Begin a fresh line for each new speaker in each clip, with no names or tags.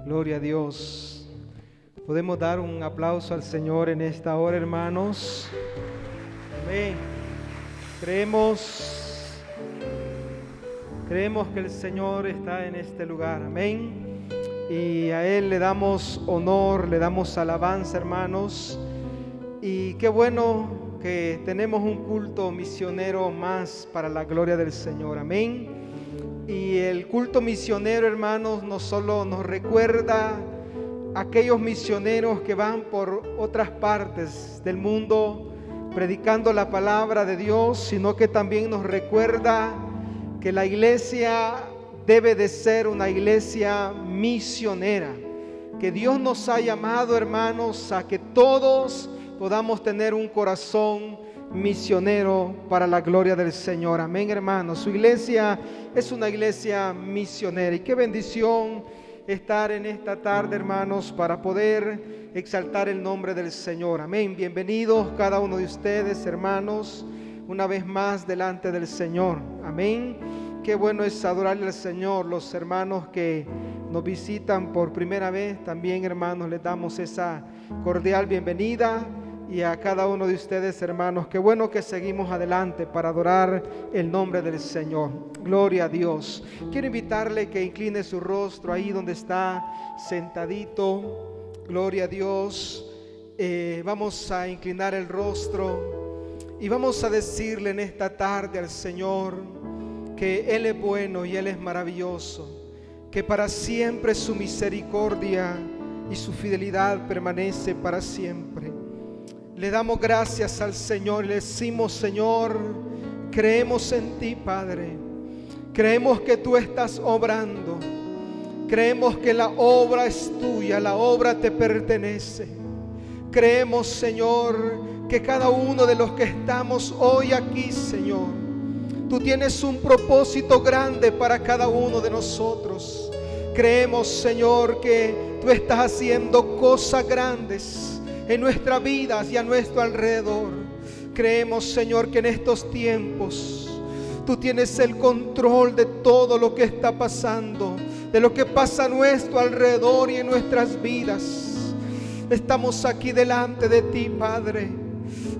Gloria a Dios. Podemos dar un aplauso al Señor en esta hora, hermanos. Amén. Creemos que el Señor está en este lugar. Amén. Y a Él le damos honor, le damos alabanza, hermanos. Y qué bueno que tenemos un culto misionero más para la gloria del Señor. Amén. Y el culto misionero, hermanos, no solo nos recuerda a aquellos misioneros que van por otras partes del mundo predicando la palabra de Dios, sino que también nos recuerda que la iglesia debe de ser una iglesia misionera, que Dios nos ha llamado, hermanos, a que todos podamos tener un corazón misionero para la gloria del Señor. Amén, hermanos. Su iglesia es una iglesia misionera, y qué bendición estar en esta tarde, hermanos, para poder exaltar el nombre del Señor. Amén. Bienvenidos cada uno de ustedes, hermanos, una vez más delante del Señor. Amén. Qué bueno es adorarle al Señor. Los hermanos que nos visitan por primera vez, también, hermanos, les damos esa cordial bienvenida. Y a cada uno de ustedes, hermanos, qué bueno que seguimos adelante para adorar el nombre del Señor. Gloria a Dios. Quiero invitarle que incline su rostro ahí donde está sentadito. Gloria a Dios. Vamos a inclinar el rostro y vamos a decirle en esta tarde al Señor que Él es bueno y Él es maravilloso, que para siempre su misericordia y su fidelidad permanece para siempre. Le damos gracias al Señor, le decimos: Señor, creemos en ti, Padre. Creemos que tú estás obrando. Creemos que la obra es tuya, la obra te pertenece. Creemos, Señor, que cada uno de los que estamos hoy aquí, Señor, tú tienes un propósito grande para cada uno de nosotros. Creemos, Señor, que tú estás haciendo cosas grandes en nuestras vidas y a nuestro alrededor. Creemos, Señor, que en estos tiempos tú tienes el control de todo lo que está pasando, de lo que pasa a nuestro alrededor y en nuestras vidas. Estamos aquí delante de ti, Padre,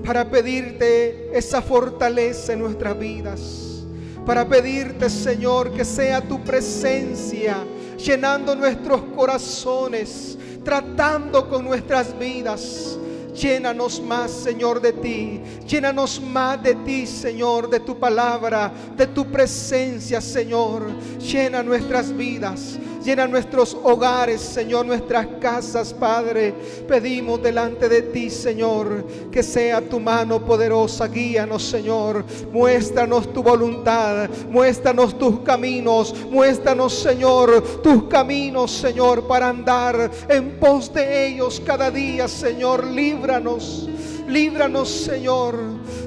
para pedirte esa fortaleza en nuestras vidas, para pedirte, Señor, que sea tu presencia llenando nuestros corazones, tratando con nuestras vidas. Llénanos más, Señor, de ti. Llénanos más de ti, Señor, de tu palabra, de tu presencia, Señor. Llena nuestras vidas, llena nuestros hogares, Señor, nuestras casas, Padre. Pedimos delante de ti, Señor, que sea tu mano poderosa. Guíanos, Señor. Muéstranos tu voluntad, muéstranos tus caminos, muéstranos, Señor, tus caminos, Señor, para andar en pos de ellos cada día, Señor. Líbranos, Señor,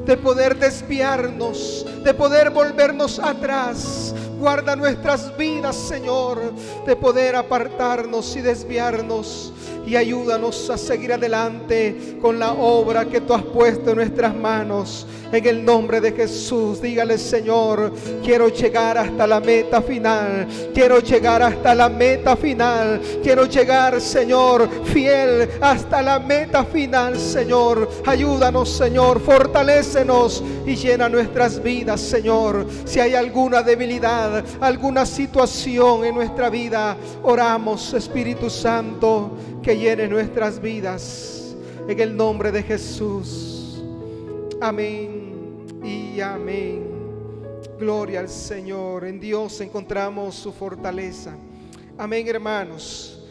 de poder desviarnos, de poder volvernos atrás. Guarda nuestras vidas, Señor, de poder apartarnos y desviarnos. Y ayúdanos a seguir adelante con la obra que tú has puesto en nuestras manos. En el nombre de Jesús, dígale: Señor, quiero llegar hasta la meta final. Quiero llegar hasta la meta final. Quiero llegar, Señor, fiel hasta la meta final, Señor. Ayúdanos, Señor, fortalécenos y llena nuestras vidas, Señor. Si hay alguna debilidad, alguna situación en nuestra vida, oramos, Espíritu Santo, que llene nuestras vidas en el nombre de Jesús. Amén y amén. Gloria al Señor. En Dios encontramos su fortaleza. Amén, hermanos.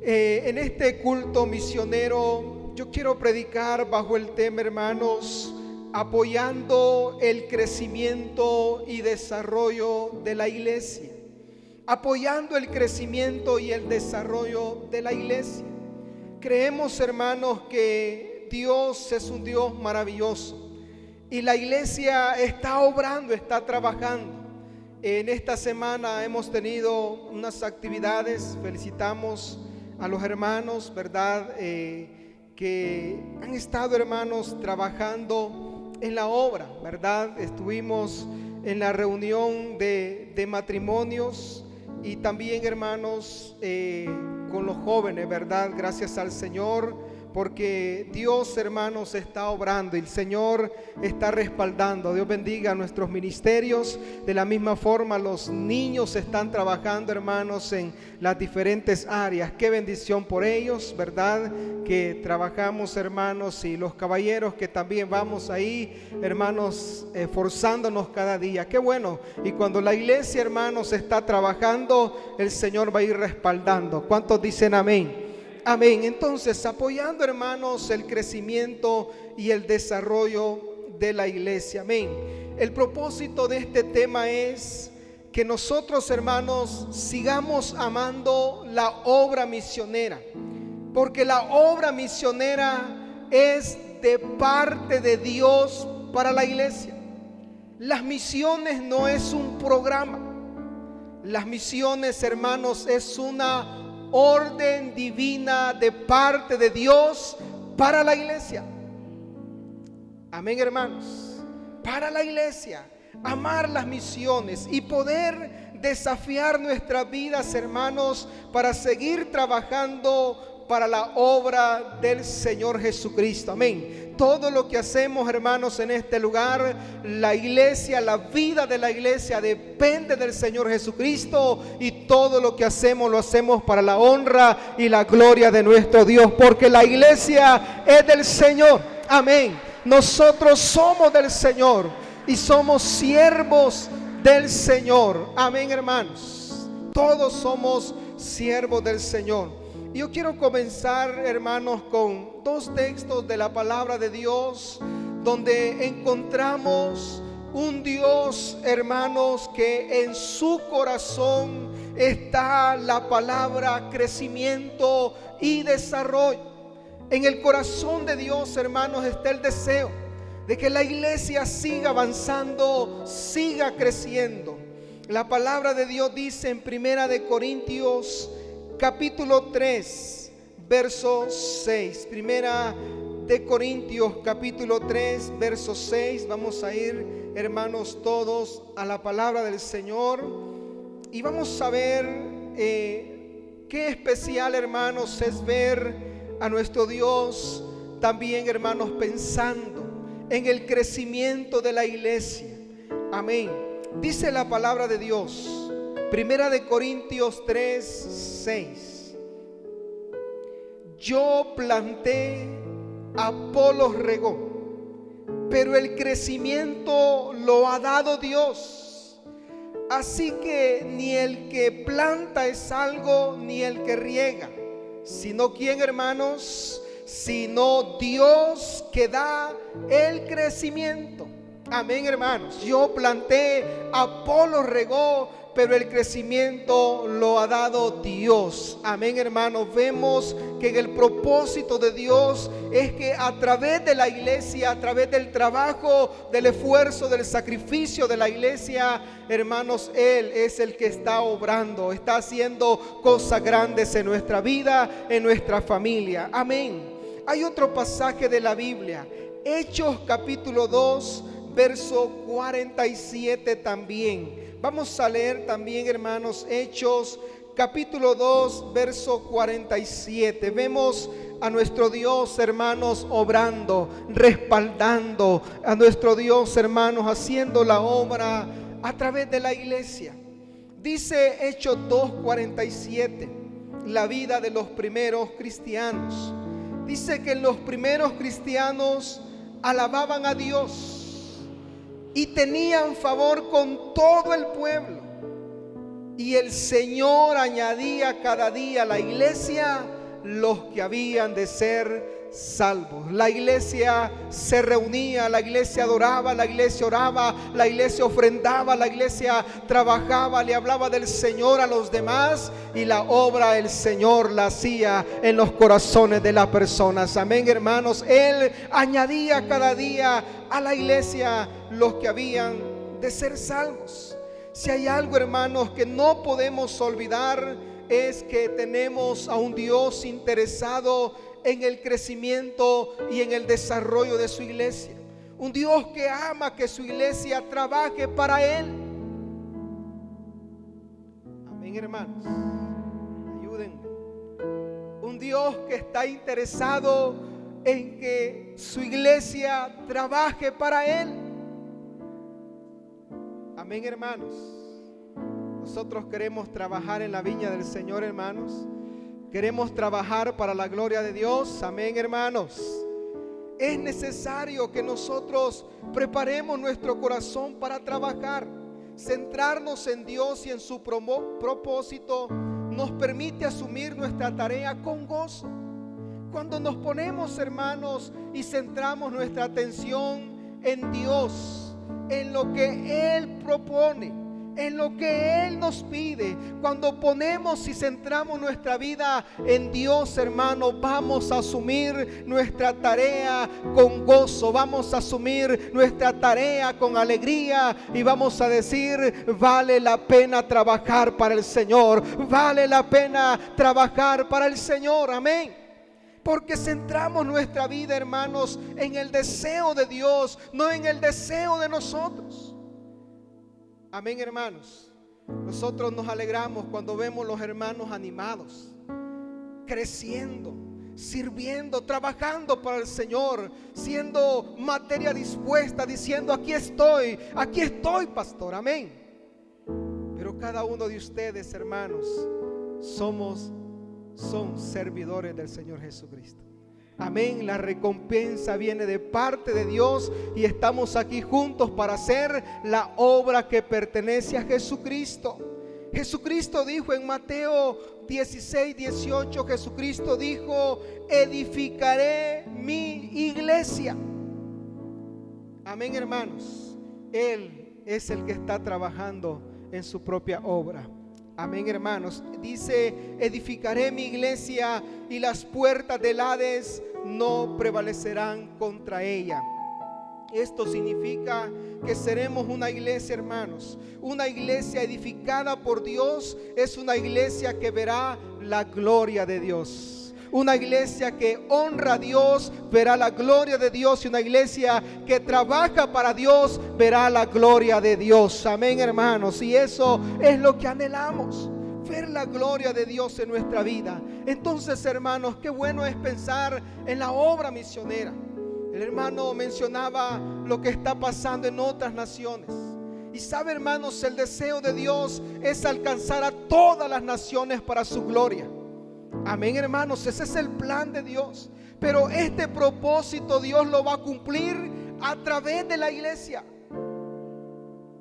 En este culto misionero yo quiero predicar bajo el tema, hermanos, apoyando el crecimiento y desarrollo de la iglesia. Apoyando el crecimiento y el desarrollo de la iglesia. Creemos, hermanos, que Dios es un Dios maravilloso y la iglesia está obrando, está trabajando. En esta semana hemos tenido unas actividades. Felicitamos a los hermanos, ¿verdad? Que han estado, hermanos, trabajando en la obra, ¿verdad? Estuvimos en la reunión de matrimonios y también, hermanos, con los jóvenes, ¿verdad? Gracias al Señor, porque Dios, hermanos, está obrando y el Señor está respaldando. Dios bendiga a nuestros ministerios. De la misma forma, los niños están trabajando, hermanos, en las diferentes áreas. Qué bendición por ellos, ¿verdad? Que trabajamos, hermanos, y los caballeros que también vamos ahí, hermanos, esforzándonos cada día. Qué bueno. Y cuando la iglesia, hermanos, está trabajando, el Señor va a ir respaldando. ¿Cuántos dicen amén? Amén. Entonces, apoyando, hermanos, el crecimiento y el desarrollo de la iglesia. Amén. El propósito de este tema es que nosotros, hermanos, sigamos amando la obra misionera, porque la obra misionera es de parte de Dios para la iglesia. Las misiones no es un programa. Las misiones, hermanos, es una orden divina de parte de Dios para la iglesia. Amén, hermanos. Para la iglesia, amar las misiones y poder desafiar nuestras vidas, hermanos, para seguir trabajando para la obra del Señor Jesucristo. Amén. Todo lo que hacemos, hermanos, en este lugar, la iglesia, la vida de la iglesia depende del Señor Jesucristo, y todo lo que hacemos lo hacemos para la honra y la gloria de nuestro Dios, porque la iglesia es del Señor. Amén. Nosotros somos del Señor y somos siervos del Señor. Amén, hermanos. Todos somos siervos del Señor. Yo quiero comenzar, hermanos, con dos textos de la palabra de Dios, donde encontramos un Dios, hermanos, que en su corazón está la palabra crecimiento y desarrollo. En el corazón de Dios, hermanos, está el deseo de que la iglesia siga avanzando, siga creciendo. La palabra de Dios dice en 1 Corintios capítulo 3, verso 6. 1 Corintios capítulo 3, verso 6. Vamos a ir, hermanos, todos a la palabra del Señor y vamos a ver qué especial, hermanos, es ver a nuestro Dios también, hermanos, pensando en el crecimiento de la iglesia. Amén. Dice la palabra de Dios, 1 Corintios 3, 6. Yo planté, Apolos regó, pero el crecimiento lo ha dado Dios. Así que ni el que planta es algo, ni el que riega, sino ¿quién, hermanos? Sino Dios que da el crecimiento. Amén, hermanos. Yo planté, Apolos regó, pero el crecimiento lo ha dado Dios. Amén, hermanos. Vemos que el propósito de Dios es que a través de la iglesia, a través del trabajo, del esfuerzo, del sacrificio de la iglesia, hermanos, Él es el que está obrando, está haciendo cosas grandes en nuestra vida, en nuestra familia. Amén. Hay otro pasaje de la Biblia, Hechos capítulo 2, verso 47 también. Vamos a leer también, hermanos, Hechos capítulo 2, verso 47. Vemos a nuestro Dios, hermanos, obrando, respaldando a nuestro Dios, hermanos, haciendo la obra a través de la iglesia. Dice Hechos 2:47, la vida de los primeros cristianos. Dice que los primeros cristianos alababan a Dios y tenían favor con todo el pueblo, y el Señor añadía cada día a la iglesia los que habían de ser salvos. La iglesia se reunía, la iglesia adoraba, la iglesia oraba, la iglesia ofrendaba, la iglesia trabajaba, le hablaba del Señor a los demás, y la obra el Señor la hacía en los corazones de las personas. Amén, hermanos. Él añadía cada día a la iglesia los que habían de ser salvos. Si hay algo, hermanos, que no podemos olvidar, es que tenemos a un Dios interesado en el crecimiento y en el desarrollo de su iglesia. Un Dios que ama que su iglesia trabaje para Él. Amén. Amén, hermanos. Ayúdenme. Un Dios que está interesado en que su iglesia trabaje para Él. Amén, hermanos. Nosotros queremos trabajar en la viña del Señor, hermanos. Queremos trabajar para la gloria de Dios. Amén, hermanos. Es necesario que nosotros preparemos nuestro corazón para trabajar. Centrarnos en Dios y en su propósito nos permite asumir nuestra tarea con gozo. Cuando nos ponemos, hermanos, y centramos nuestra atención en Dios, en lo que Él propone, en lo que Él nos pide, cuando ponemos y centramos nuestra vida en Dios, hermano, vamos a asumir nuestra tarea con gozo, vamos a asumir nuestra tarea con alegría y vamos a decir: vale la pena trabajar para el Señor, vale la pena trabajar para el Señor. Amén. Porque centramos nuestra vida, hermanos, en el deseo de Dios, no en el deseo de nosotros. Amén, hermanos. Nosotros nos alegramos cuando vemos los hermanos animados, creciendo, sirviendo, trabajando para el Señor, siendo materia dispuesta, diciendo: aquí estoy, pastor. Amén. Pero cada uno de ustedes, hermanos, son servidores del Señor Jesucristo. Amén. La recompensa viene de parte de Dios y estamos aquí juntos para hacer la obra que pertenece a Jesucristo. Jesucristo dijo en Mateo 16:18, Jesucristo dijo: edificaré mi iglesia. Amén, hermanos. Él es el que está trabajando en su propia obra. Amén, hermanos. Dice: edificaré mi iglesia y las puertas del Hades no prevalecerán contra ella. Esto significa que seremos una iglesia, hermanos. Una iglesia edificada por Dios es una iglesia que verá la gloria de Dios. Una iglesia que honra a Dios verá la gloria de Dios, y una iglesia que trabaja para Dios verá la gloria de Dios. Amén, hermanos. Y eso es lo que anhelamos, ver la gloria de Dios en nuestra vida. Entonces, hermanos, qué bueno es pensar en la obra misionera. El hermano mencionaba lo que está pasando en otras naciones. Y sabe, hermanos, el deseo de Dios es alcanzar a todas las naciones para su gloria. Amén, hermanos, ese es el plan de Dios. Pero este propósito Dios lo va a cumplir a través de la iglesia.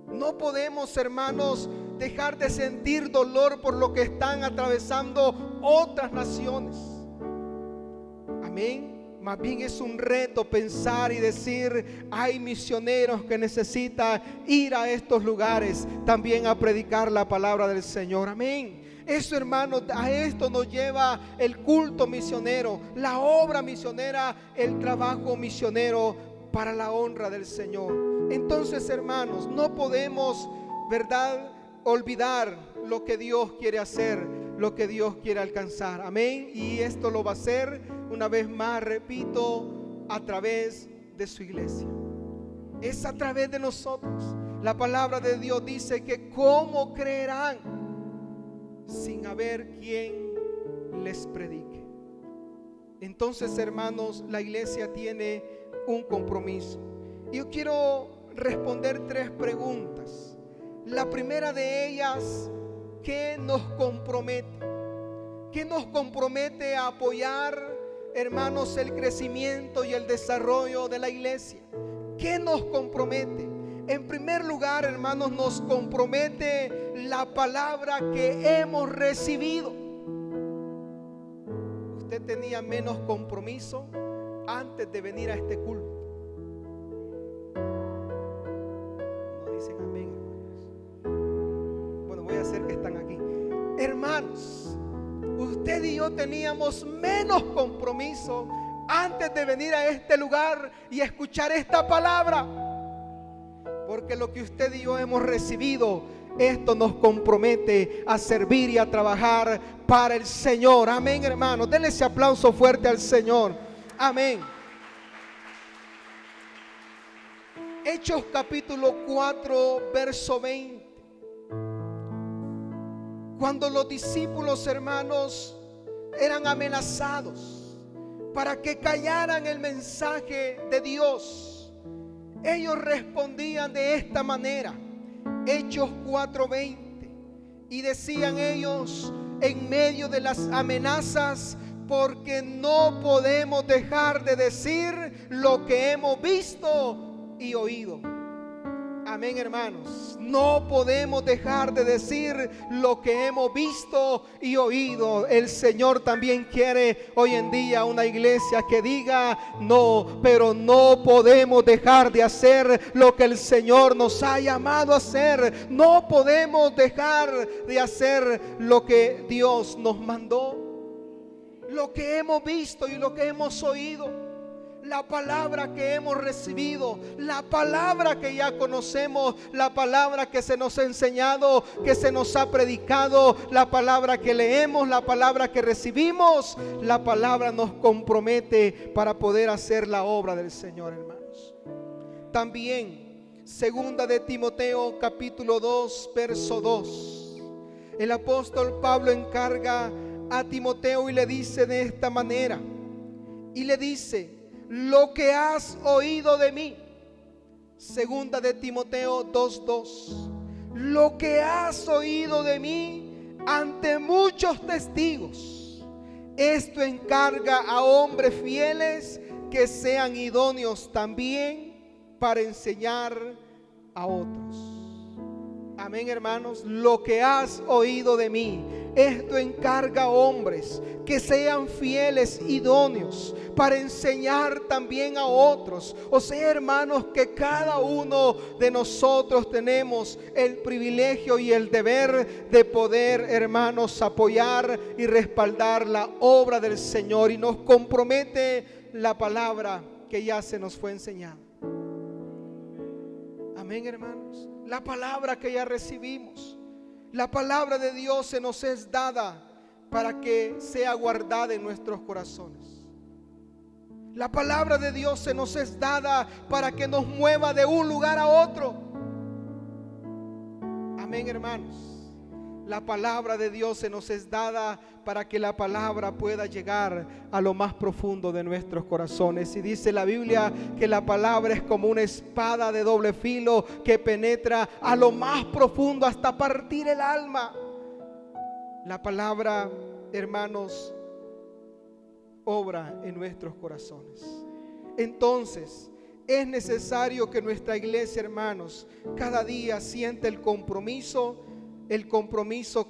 No podemos, hermanos, dejar de sentir dolor por lo que están atravesando otras naciones. Amén. Más bien es un reto pensar y decir: hay misioneros que necesitan ir a estos lugares también a predicar la palabra del Señor. Amén. Eso, hermanos, a esto nos lleva el culto misionero, la obra misionera, el trabajo misionero para la honra del Señor. Entonces, hermanos, no podemos, ¿verdad?, olvidar lo que Dios quiere hacer, lo que Dios quiere alcanzar. Amén. Y esto lo va a hacer, una vez más, repito, a través de su iglesia. Es a través de nosotros. La palabra de Dios dice que ¿cómo creerán sin haber quien les predique? Entonces, hermanos, la iglesia tiene un compromiso. Yo quiero responder 3 preguntas. La primera de ellas: ¿qué nos compromete? ¿Qué nos compromete a apoyar, hermanos, el crecimiento y el desarrollo de la iglesia? ¿Qué nos compromete? En primer lugar, hermanos, nos compromete la palabra que hemos recibido. Usted tenía menos compromiso antes de venir a este culto. No dicen amén, hermanos. Bueno, voy a hacer que están aquí. Hermanos, usted y yo teníamos menos compromiso antes de venir a este lugar y escuchar esta palabra. Porque lo que usted y yo hemos recibido, esto nos compromete a servir y a trabajar para el Señor. Amén, hermanos. Denle ese aplauso fuerte al Señor. Amén. Hechos capítulo 4, verso 20. Cuando los discípulos, hermanos, eran amenazados para que callaran el mensaje de Dios, ellos respondían de esta manera. Hechos 4:20. Y decían ellos en medio de las amenazas: porque no podemos dejar de decir lo que hemos visto y oído. Amén, hermanos. No podemos dejar de decir lo que hemos visto y oído. El Señor también quiere hoy en día una iglesia que diga: no, pero no podemos dejar de hacer lo que el Señor nos ha llamado a hacer. No podemos dejar de hacer lo que Dios nos mandó. Lo que hemos visto y lo que hemos oído, la palabra que hemos recibido, la palabra que ya conocemos, la palabra que se nos ha enseñado, que se nos ha predicado, la palabra que leemos, la palabra que recibimos, la palabra nos compromete para poder hacer la obra del Señor, hermanos. También, segunda de Timoteo capítulo 2, verso 2, el apóstol Pablo encarga a Timoteo y le dice de esta manera, y le dice: lo que has oído de mí. Segunda de Timoteo 2:2. Lo que has oído de mí ante muchos testigos, esto encarga a hombres fieles que sean idóneos también para enseñar a otros. Amén, hermanos. Lo que has oído de mí, esto encarga a hombres que sean fieles, idóneos para enseñar también a otros. O sea, hermanos, que cada uno de nosotros tenemos el privilegio y el deber de poder, hermanos, apoyar y respaldar la obra del Señor, y nos compromete la palabra que ya se nos fue enseñada. Amén, hermanos. La palabra que ya recibimos, la palabra de Dios se nos es dada para que sea guardada en nuestros corazones. La palabra de Dios se nos es dada para que nos mueva de un lugar a otro. Amén, hermanos. La palabra de Dios se nos es dada para que la palabra pueda llegar a lo más profundo de nuestros corazones. Y dice la Biblia que la palabra es como una espada de doble filo que penetra a lo más profundo hasta partir el alma. La palabra, hermanos, obra en nuestros corazones. Entonces, es necesario que nuestra iglesia, hermanos, cada día sienta el compromiso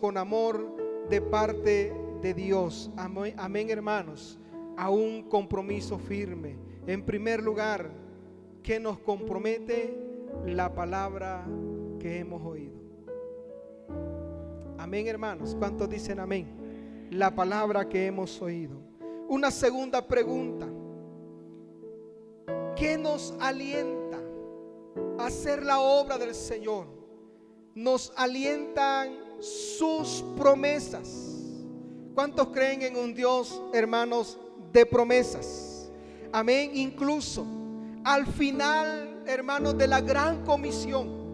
con amor de parte de Dios. Amén, amén, hermanos. A un compromiso firme. En primer lugar, ¿qué nos compromete? La palabra que hemos oído. Amén, hermanos. ¿Cuántos dicen amén? La palabra que hemos oído. Una segunda pregunta: ¿qué nos alienta a hacer la obra del Señor? Nos alientan sus promesas. ¿Cuántos creen en un Dios, hermanos, de promesas? Amén. Incluso al final, hermanos, de la gran comisión,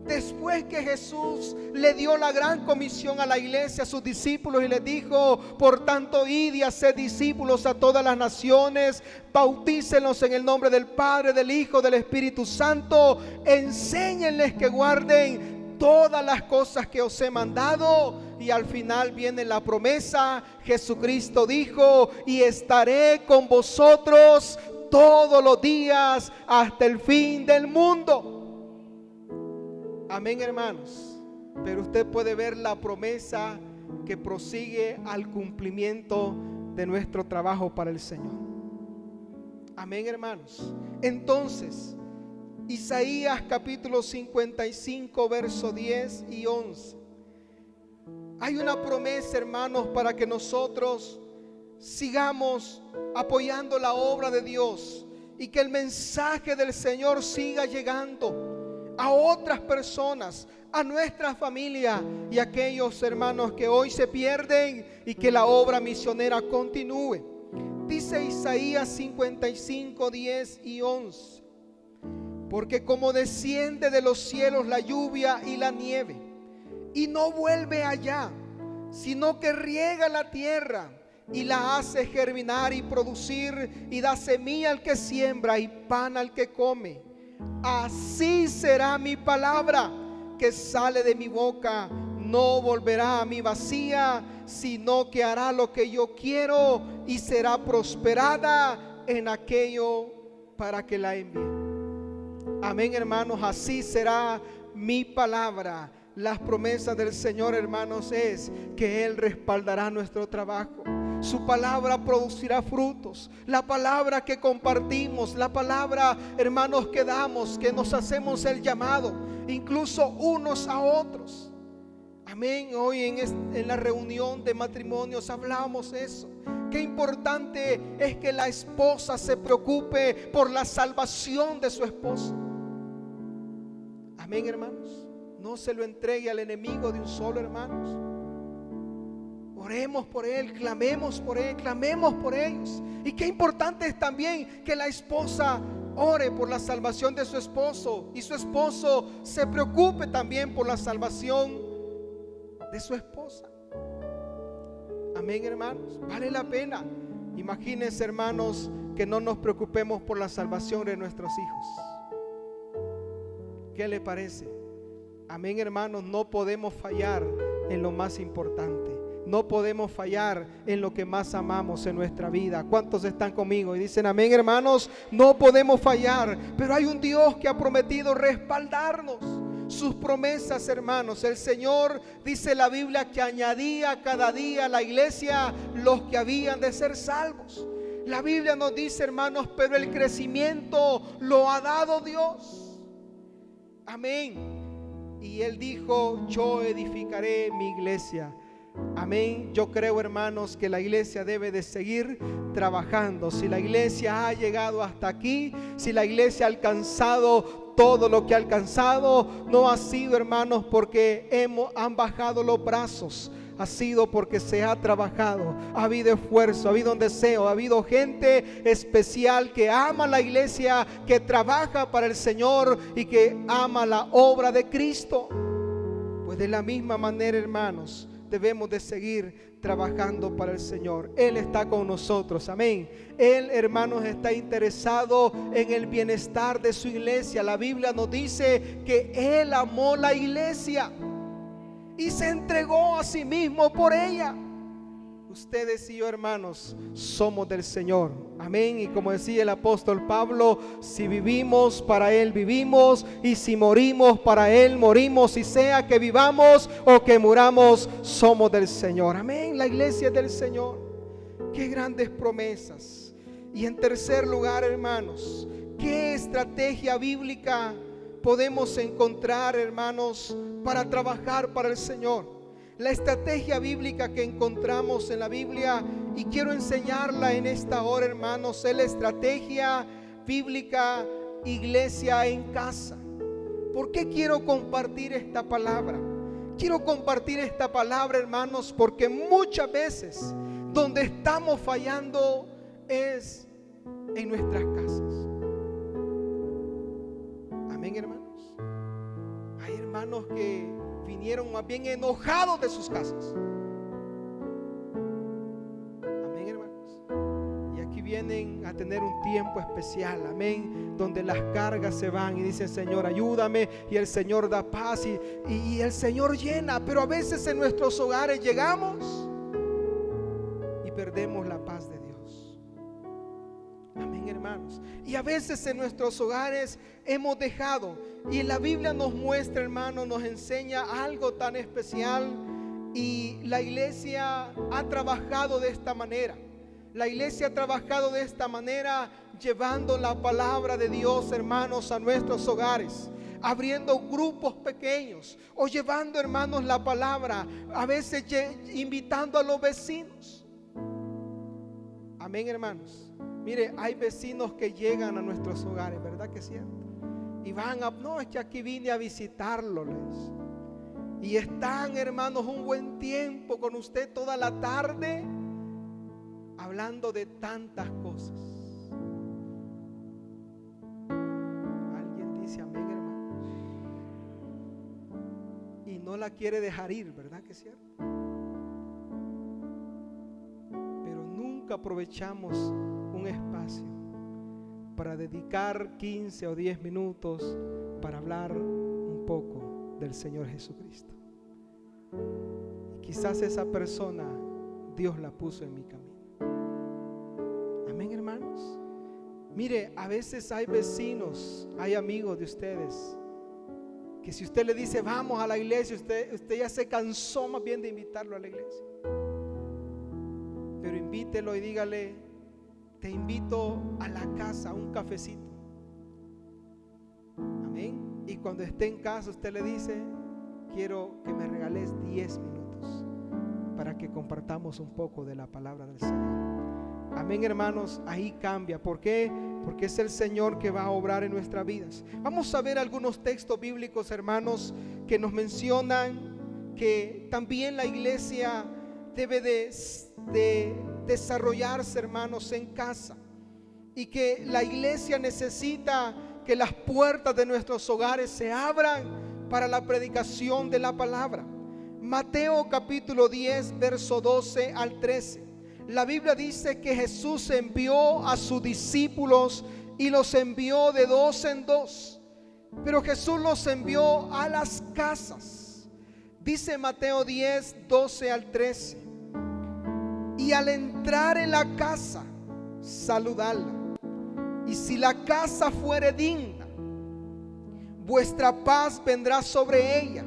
después que Jesús le dio la gran comisión a la iglesia, a sus discípulos, y les dijo: por tanto, id y haced discípulos a todas las naciones, bautícenlos en el nombre del Padre, del Hijo, del Espíritu Santo, enséñenles que guarden todas las cosas que os he mandado. Y al final viene la promesa. Jesucristo dijo: y estaré con vosotros todos los días hasta el fin del mundo. Amén, hermanos. Pero usted puede ver la promesa que prosigue al cumplimiento de nuestro trabajo para el Señor. Amén, hermanos. Entonces, Isaías capítulo 55, verso 10 y 11. Hay una promesa, hermanos, para que nosotros sigamos apoyando la obra de Dios y que el mensaje del Señor siga llegando a otras personas, a nuestra familia y a aquellos hermanos que hoy se pierden, y que la obra misionera continúe. Dice Isaías 55, 10 y 11. Porque como desciende de los cielos la lluvia y la nieve, y no vuelve allá, sino que riega la tierra y la hace germinar y producir, y da semilla al que siembra y pan al que come. Así será mi palabra que sale de mi boca. No volverá a mí vacía, sino que hará lo que yo quiero y será prosperada en aquello para que la envíe. Amén, hermanos. Así será mi palabra. Las promesas del Señor, hermanos, es que Él respaldará nuestro trabajo. Su palabra producirá frutos. La palabra que compartimos, la palabra, hermanos, que damos, que nos hacemos el llamado, incluso unos a otros. Amén. Hoy en la reunión de matrimonios hablamos eso. Qué importante es que la esposa se preocupe por la salvación de su esposo. Amén, hermanos. No se lo entregue al enemigo de un solo, hermanos. Oremos por él, clamemos por él, clamemos por ellos. Y qué importante es también que la esposa ore por la salvación de su esposo y su esposo se preocupe también por la salvación de su esposa. Amén, hermanos. Vale la pena. Imagínense, hermanos, que no nos preocupemos por la salvación de nuestros hijos. ¿Qué le parece? Amén, hermanos. No podemos fallar en lo más importante. No podemos fallar en lo que más amamos en nuestra vida. ¿Cuántos están conmigo y dicen amén, hermanos? No podemos fallar, pero hay un Dios que ha prometido respaldarnos. Sus promesas, hermanos. El Señor, dice la Biblia, que añadía cada día a la iglesia los que habían de ser salvos. La Biblia nos dice, hermanos, pero el crecimiento lo ha dado Dios. Amén. Y Él dijo, yo edificaré mi iglesia. Amén. Yo creo, hermanos, que la iglesia debe de seguir trabajando. Si la iglesia ha llegado hasta aquí, si la iglesia ha alcanzado todo lo que ha alcanzado, no ha sido, hermanos, porque han bajado los brazos. Ha sido porque se ha trabajado, ha habido esfuerzo, ha habido un deseo, ha habido gente especial que ama la iglesia, que trabaja para el Señor y que ama la obra de Cristo. Pues de la misma manera, hermanos, debemos de seguir trabajando para el Señor. Él está con nosotros, amén. Él, hermanos, está interesado en el bienestar de su iglesia. La Biblia nos dice que Él amó la iglesia y se entregó a sí mismo por ella. Ustedes y yo, hermanos, somos del Señor, amén. Y como decía el apóstol Pablo, si vivimos, para Él vivimos, y si morimos, para Él morimos. Y sea que vivamos o que muramos, somos del Señor, amén. La iglesia es del Señor. Qué grandes promesas. Y en tercer lugar, hermanos, qué estrategia bíblica podemos encontrar, hermanos, para trabajar para el Señor. La estrategia bíblica que encontramos en la Biblia, y quiero enseñarla en esta hora, hermanos, es la estrategia bíblica iglesia en casa. ¿Por qué quiero compartir esta palabra? Quiero compartir esta palabra, hermanos, porque muchas veces donde estamos fallando es en nuestras casas. Amén, hermanos. Hay hermanos que vinieron más bien enojados de sus casas. Amén, hermanos. Y aquí vienen a tener un tiempo especial, amén, donde las cargas se van y dicen, Señor, ayúdame, y el Señor da paz y el Señor llena. Pero a veces en nuestros hogares llegamos y perdemos la paz de Dios. Amén, hermanos. Y a veces en nuestros hogares hemos dejado, y la Biblia nos muestra, hermanos, nos enseña algo tan especial. Y la iglesia ha trabajado de esta manera. La iglesia ha trabajado de esta manera, llevando la palabra de Dios, hermanos, a nuestros hogares, abriendo grupos pequeños, o llevando, hermanos, la palabra, a veces invitando a los vecinos. Amén, hermanos. Mire, hay vecinos que llegan a nuestros hogares, ¿verdad que es cierto? Y van no, es que aquí vine a visitarlos. Y están, hermanos, un buen tiempo con usted toda la tarde, hablando de tantas cosas. Alguien dice amén, hermano. Y no la quiere dejar ir, ¿verdad que es cierto? nunca aprovechamos un espacio para dedicar 15 o 10 minutos para hablar un poco del Señor Jesucristo. Y quizás esa persona Dios la puso en mi camino. Amén, hermanos. Mire, a veces hay vecinos, hay amigos de ustedes que si usted le dice vamos a la iglesia, usted ya se cansó más bien de invitarlo a la iglesia. Pero invítelo y dígale: te invito a la casa, a un cafecito. Amén. Y cuando esté en casa usted le dice: quiero que me regales 10 minutos para que compartamos un poco de la palabra del Señor. Amén, hermanos. Ahí cambia. ¿Por qué? Porque es el Señor que va a obrar en nuestras vidas. Vamos a ver algunos textos bíblicos, hermanos, que nos mencionan que también la iglesia debe de desarrollarse, hermanos, en casa, y que la iglesia necesita que las puertas de nuestros hogares se abran para la predicación de la palabra. Mateo capítulo 10, verso 12 al 13. La Biblia dice que Jesús envió a sus discípulos y los envió de dos en dos, pero Jesús los envió a las casas. Dice Mateo 10, 12 al 13: y al entrar en la casa, saludadla, y si la casa fuere digna, vuestra paz vendrá sobre ella,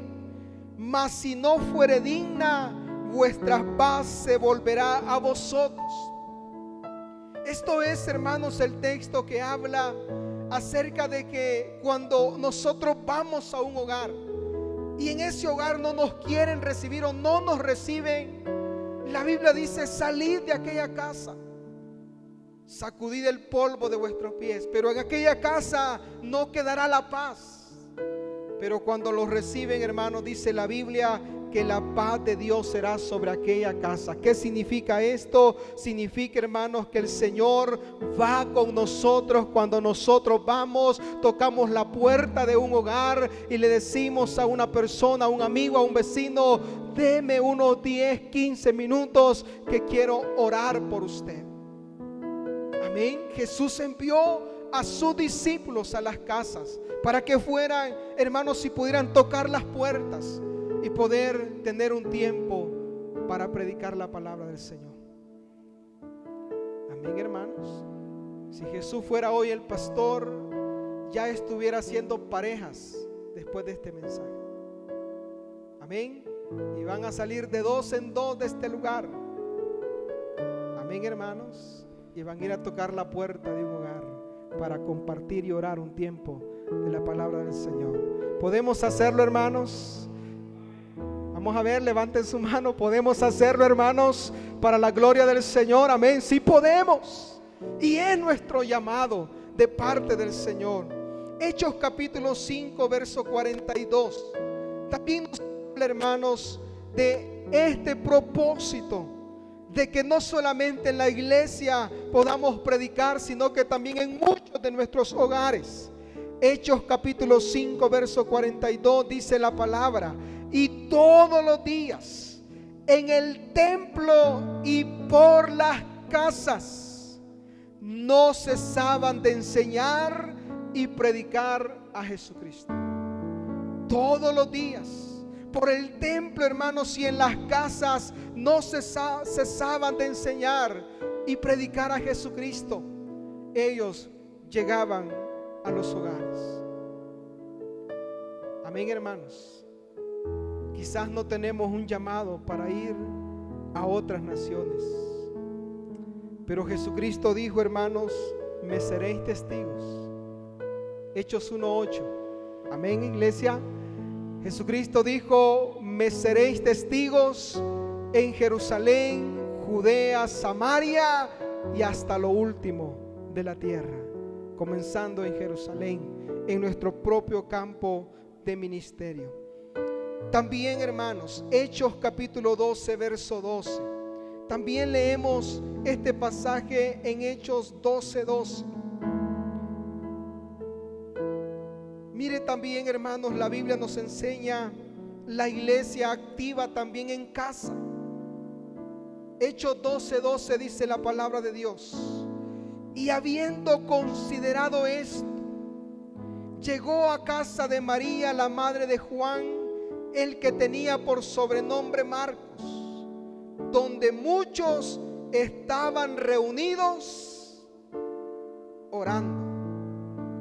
mas si no fuere digna, vuestra paz se volverá a vosotros. Esto es, hermanos, el texto que habla acerca de que cuando nosotros vamos a un hogar y en ese hogar no nos quieren recibir o no nos reciben, la Biblia dice: salid de aquella casa, sacudid el polvo de vuestros pies, pero en aquella casa no quedará la paz. Pero cuando los reciben, hermanos, dice la Biblia que la paz de Dios será sobre aquella casa. ¿Qué significa esto? Significa, hermanos, que el Señor va con nosotros cuando nosotros vamos, tocamos la puerta de un hogar y le decimos a una persona, a un amigo, a un vecino: deme unos 10, 15 minutos que quiero orar por usted. Amén. Jesús envió a sus discípulos a las casas para que fueran, hermanos, y pudieran tocar las puertas y poder tener un tiempo para predicar la palabra del Señor. Amén, hermanos. Si Jesús fuera hoy el pastor, ya estuviera haciendo parejas después de este mensaje. Amén. Y van a salir de dos en dos de este lugar. Amén, hermanos. Y van a ir a tocar la puerta de un hogar para compartir y orar un tiempo de la palabra del Señor. ¿Podemos hacerlo, hermanos? Vamos a ver, levanten su mano. ¿Podemos hacerlo, hermanos, para la gloria del Señor? Amén. Sí podemos. Y es nuestro llamado de parte del Señor. Hechos capítulo 5, verso 42. También nos habla, hermanos, de este propósito, de que no solamente en la iglesia podamos predicar, sino que también en muchos de nuestros hogares. Hechos capítulo 5, verso 42 dice la palabra: y todos los días en el templo y por las casas no cesaban de enseñar y predicar a Jesucristo. Todos los días por el templo, hermanos, y en las casas no cesaban de enseñar y predicar a Jesucristo. Ellos llegaban a los hogares. Amén, hermanos. Quizás no tenemos un llamado para ir a otras naciones, pero Jesucristo dijo, hermanos: me seréis testigos. Hechos 1:8. Amén, iglesia. Jesucristo dijo: me seréis testigos en Jerusalén, Judea, Samaria y hasta lo último de la tierra. Comenzando en Jerusalén, en nuestro propio campo de ministerio. También, hermanos, Hechos capítulo 12, verso 12. También leemos este pasaje en Hechos 12:12. Mire también, hermanos, la Biblia nos enseña la iglesia activa también en casa. Hechos 12:12 dice la palabra de Dios: y habiendo considerado esto, llegó a casa de María, la madre de Juan, el que tenía por sobrenombre Marcos, donde muchos estaban reunidos orando.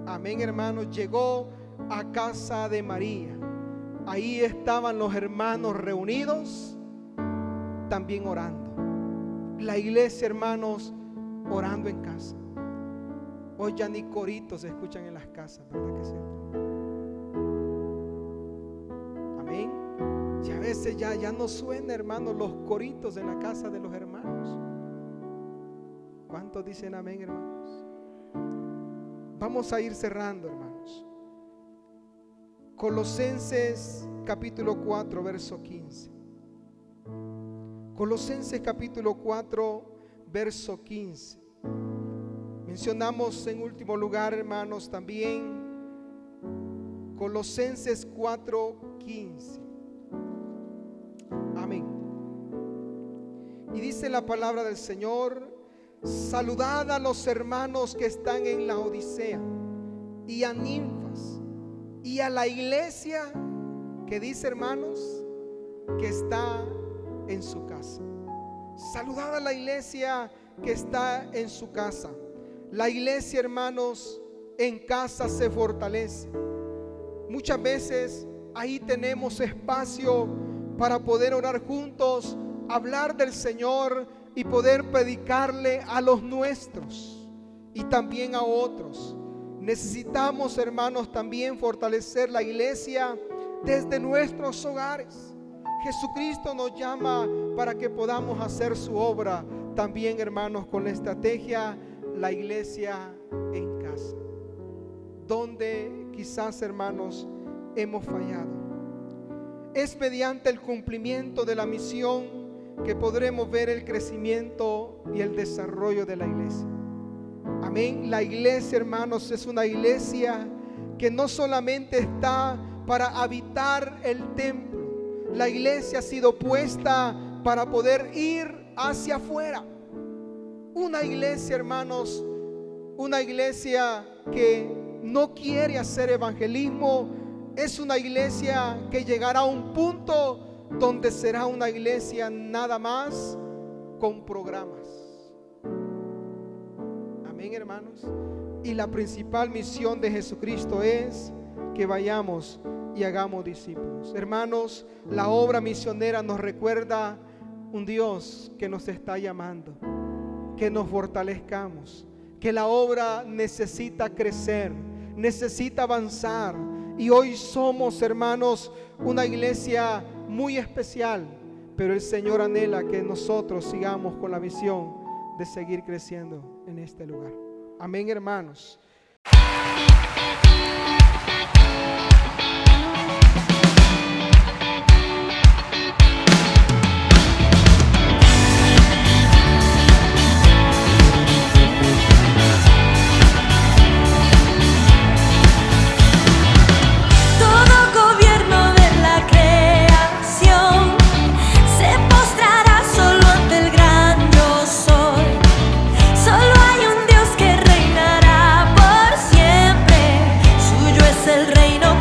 Amén, hermanos. Llegó a casa de María. Ahí estaban los hermanos reunidos, también orando. La iglesia, hermanos, orando en casa. Hoy ya ni coritos se escuchan en las casas, ¿verdad que sí? Amén. Y a veces ya no suena, hermanos, los coritos en la casa de los hermanos. ¿Cuántos dicen amén, hermanos? Vamos a ir cerrando, hermanos. Colosenses capítulo 4, verso 15. Colosenses capítulo 4, verso 15. Mencionamos en último lugar, hermanos, también Colosenses 4:15. Amén. Y dice la palabra del Señor: saludad a los hermanos que están en la Odisea, y a Ninfas, y a la iglesia que dice, hermanos, que está en su casa. Saludad a la iglesia que está en su casa. La iglesia, hermanos, en casa se fortalece. Muchas veces ahí tenemos espacio para poder orar juntos, hablar del Señor y poder predicarle a los nuestros y también a otros. Necesitamos, hermanos, también fortalecer la iglesia desde nuestros hogares. Jesucristo nos llama para que podamos hacer su obra también, hermanos, con la estrategia la iglesia en casa, donde quizás, hermanos, hemos fallado. Es mediante el cumplimiento de la misión que podremos ver el crecimiento y el desarrollo de la iglesia. Amén. La iglesia, hermanos, es una iglesia que no solamente está para habitar el templo. La iglesia ha sido puesta para poder ir hacia afuera. Una iglesia, hermanos, una iglesia que no quiere hacer evangelismo, es una iglesia que llegará a un punto donde será una iglesia nada más con programas. Amén, hermanos. Y la principal misión de Jesucristo es que vayamos y hagamos discípulos. Hermanos, la obra misionera nos recuerda un Dios que nos está llamando, que nos fortalezcamos, que la obra necesita crecer, necesita avanzar. Y hoy somos, hermanos, una iglesia muy especial, pero el Señor anhela que nosotros sigamos con la visión de seguir creciendo en este lugar. Amén, hermanos.
El reino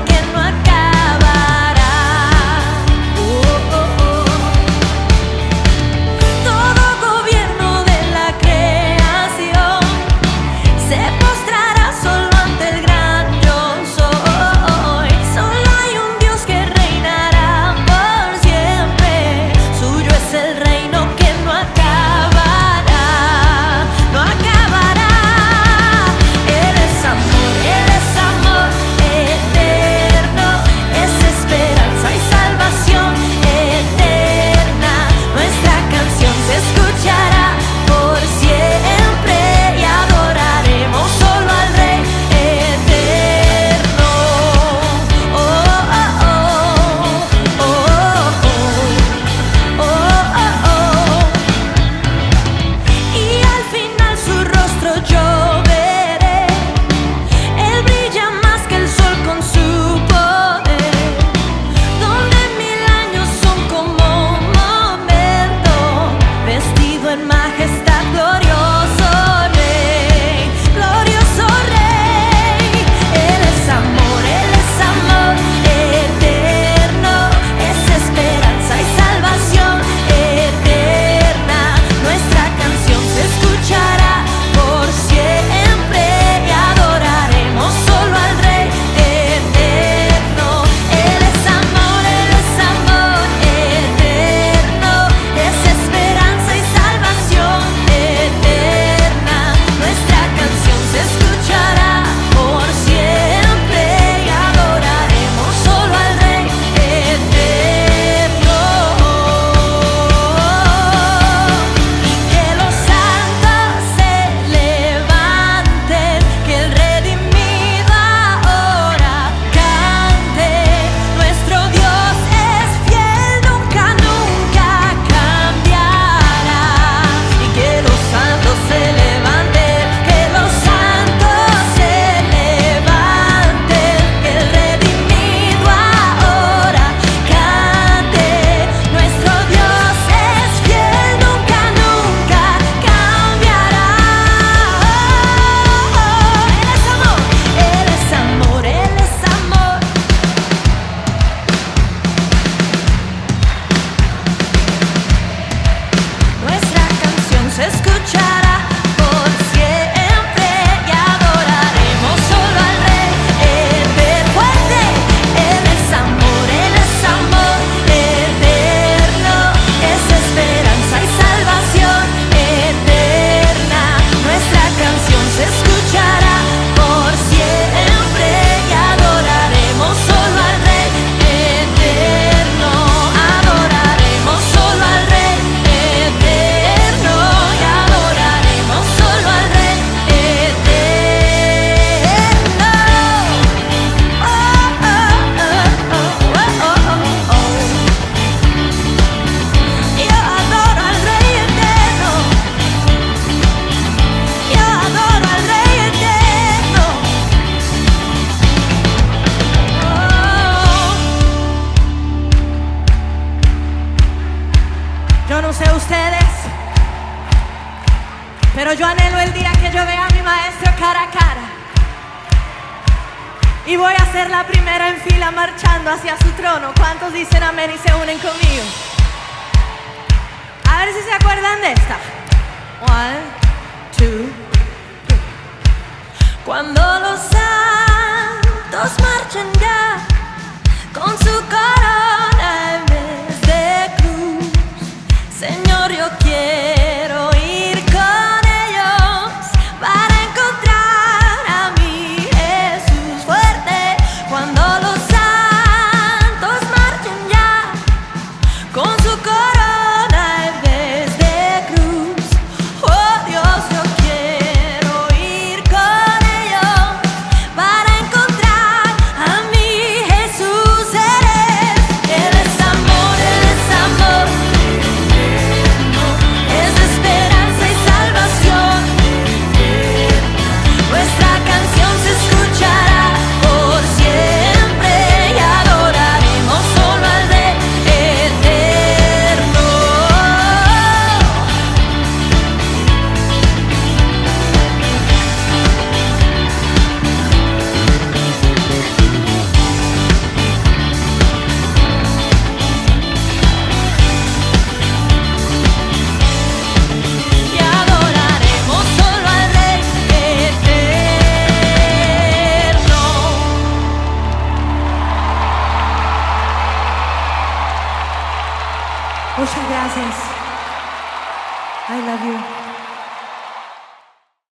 Pero yo anhelo el día que yo vea a mi maestro cara a cara. Y voy a ser la primera en fila marchando hacia su trono. ¿Cuántos dicen amén y se unen conmigo? A ver si se acuerdan de esta. 1, 2, 3. Cuando los